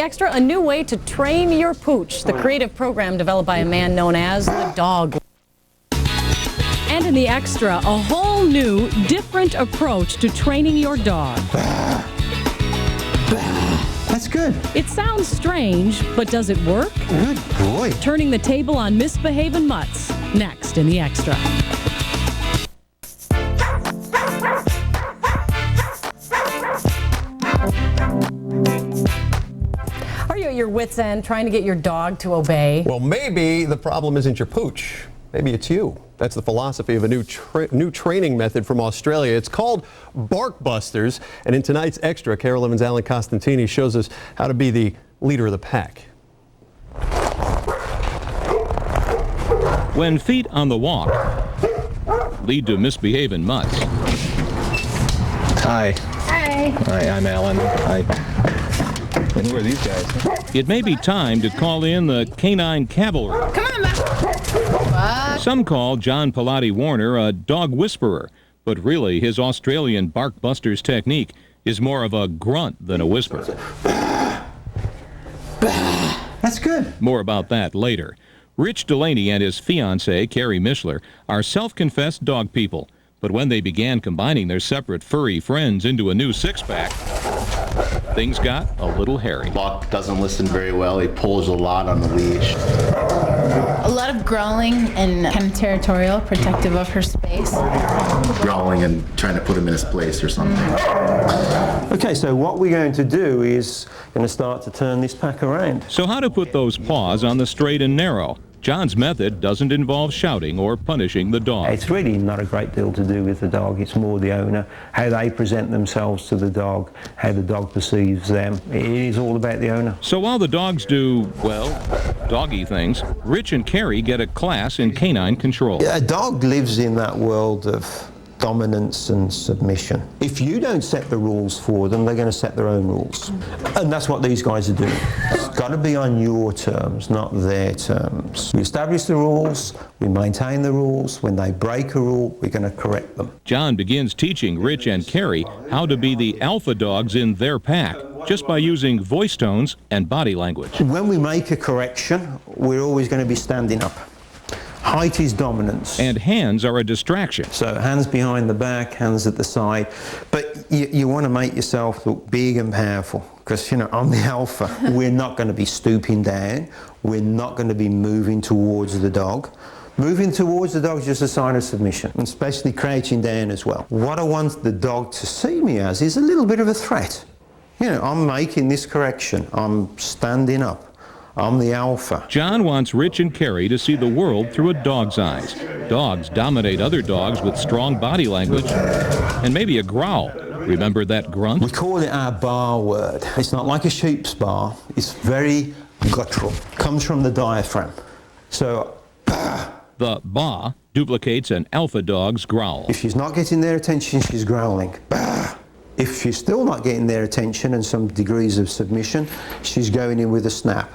Extra, a new way to train your pooch, the creative program developed by a man known as the Dog. And in the Extra, a whole new, different approach to training your dog. That's good. It sounds strange, but does it work? Good boy. Turning the table on misbehaving mutts, next in the Extra. Are you at your wit's end trying to get your dog to obey? Well, maybe the problem isn't your pooch. Maybe it's you. That's the philosophy of a new training method from Australia. It's called Bark Busters. And in tonight's Extra, Carol Evans Alan Costantini shows us how to be the leader of the pack. When feet on the walk lead to misbehaving mutts. Hi. Hi. Hi, I'm Alan. Hi. And who are these guys? It may be time to call in the canine cavalry. Come on, Matt. Some call John Pilati-Warner a dog whisperer, but really his Australian Bark Busters technique is more of a grunt than a whisper. That's good. More about that later. Rich Delaney and his fiancée, Carrie Mishler, are self-confessed dog people, but when they began combining their separate furry friends into a new six-pack, things got a little hairy. Buck doesn't listen very well. He pulls a lot on the leash. A lot of growling and kind of territorial, protective of her space. Growling and trying to put him in his place or something. Okay, so what we're going to do is going to start to turn this pack around. So how to put those paws on the straight and narrow? John's method doesn't involve shouting or punishing the dog. It's really not a great deal to do with the dog. It's more the owner, how they present themselves to the dog, how the dog perceives them. It is all about the owner. So while the dogs do, well, doggy things, Rich and Carrie get a class in canine control. A dog lives in that world of dominance and submission. If you don't set the rules for them, they're going to set their own rules. And that's what these guys are doing. It's got to be on your terms, not their terms. We establish the rules, we maintain the rules. When they break a rule, we're going to correct them. John begins teaching Rich and Carrie how to be the alpha dogs in their pack, just by using voice tones and body language. When we make a correction, we're always going to be standing up. Height is dominance. And hands are a distraction. So hands behind the back, hands at the side. But you want to make yourself look big and powerful. Because, you know, I'm the alpha. We're not going to be stooping down. We're not going to be moving towards the dog. Moving towards the dog is just a sign of submission, and especially crouching down as well. What I want the dog to see me as is a little bit of a threat. You know, I'm making this correction. I'm standing up. I'm the alpha. John wants Rich and Carrie to see the world through a dog's eyes. Dogs dominate other dogs with strong body language and maybe a growl. Remember that grunt? We call it our bar word. It's not like a sheep's bar. It's very guttural. Comes from the diaphragm. So, the ba duplicates an alpha dog's growl. If she's not getting their attention, she's growling. If she's still not getting their attention and some degrees of submission, she's going in with a snap.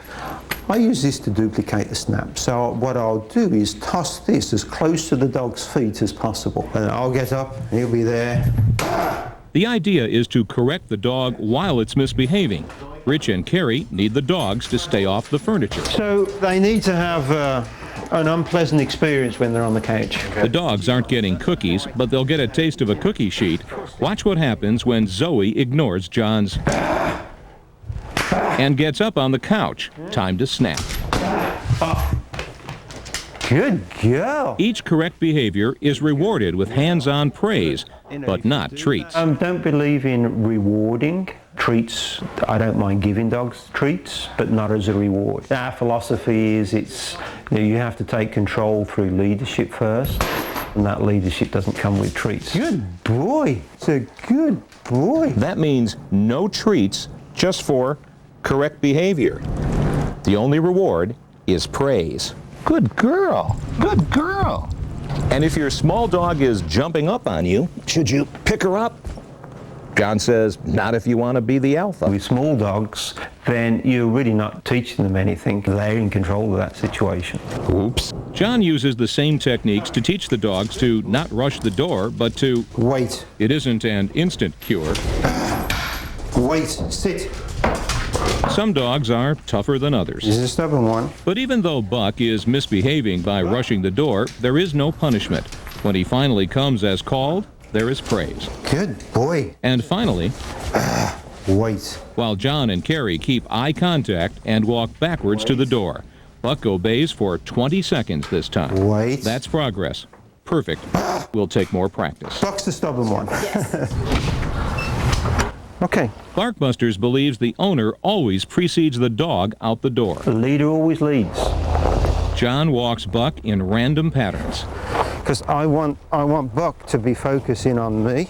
I use this to duplicate the snap. So what I'll do is toss this as close to the dog's feet as possible. And I'll get up and he'll be there. The idea is to correct the dog while it's misbehaving. Rich and Carrie need the dogs to stay off the furniture. So they need to have an unpleasant experience when they're on the couch. The dogs aren't getting cookies, but they'll get a taste of a cookie sheet. Watch what happens when Zoe ignores John's and gets up on the couch. Time to snap. Good girl. Each correct behavior is rewarded with hands-on praise, but not treats. Don't believe in rewarding. Treats, I don't mind giving dogs treats, but not as a reward. Our philosophy is you have to take control through leadership first, and that leadership doesn't come with treats. Good boy. It's a good boy. That means no treats, just for correct behavior. The only reward is praise. Good girl. Good girl. And if your small dog is jumping up on you, should you pick her up? John says, not if you want to be the alpha. With small dogs, then you're really not teaching them anything. They're in control of that situation. Oops. John uses the same techniques to teach the dogs to not rush the door, but to wait. It isn't an instant cure. Wait. Sit. Some dogs are tougher than others. He's a stubborn one. But even though Buck is misbehaving by rushing the door, there is no punishment. When he finally comes as called, there is praise. Good boy. And finally, Wait. while John and Carrie keep eye contact and walk backwards to the door, Buck obeys for 20 seconds this time. Wait. That's progress. Perfect. Will take more practice. Buck's the stubborn one. Yes. Okay. Barkbusters believes the owner always precedes the dog out the door. The leader always leads. John walks Buck in random patterns. Because I want Buck to be focusing on me,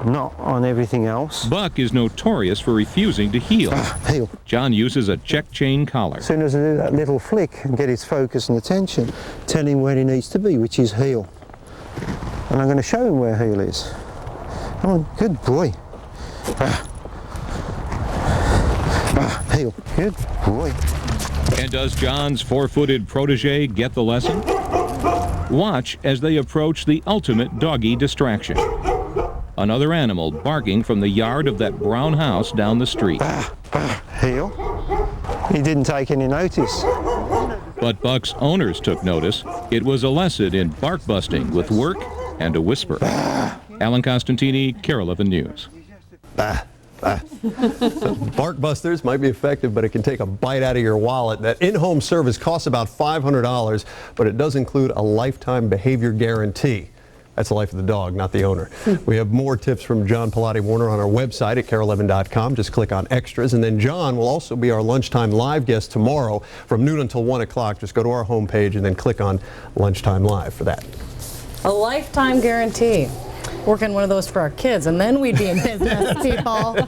not on everything else. Buck is notorious for refusing to heel. Heel. John uses a check chain collar. As soon as I do that little flick and get his focus and attention, tell him where he needs to be, which is heel. And I'm going to show him where heel is. Come on, good boy. Heel. Good boy. And does John's four-footed protege get the lesson? Watch as they approach the ultimate doggy distraction. Another animal barking from the yard of that brown house down the street. Heel. He didn't take any notice. But Buck's owners took notice. It was a lesson in bark busting with work and a whisper. Alan Costantini, KARE 11 News. Barkbusters might be effective, but it can take a bite out of your wallet. That in-home service costs about $500, but it does include a lifetime behavior guarantee. That's the life of the dog, not the owner. We have more tips from John Pilati-Warner on our website at KARE11.com. Just click on extras. And then John will also be our lunchtime live guest tomorrow from noon until 1 o'clock. Just go to our homepage and then click on Lunchtime Live for that. A lifetime guarantee. Working one of those for our kids, and then we'd be in business, people.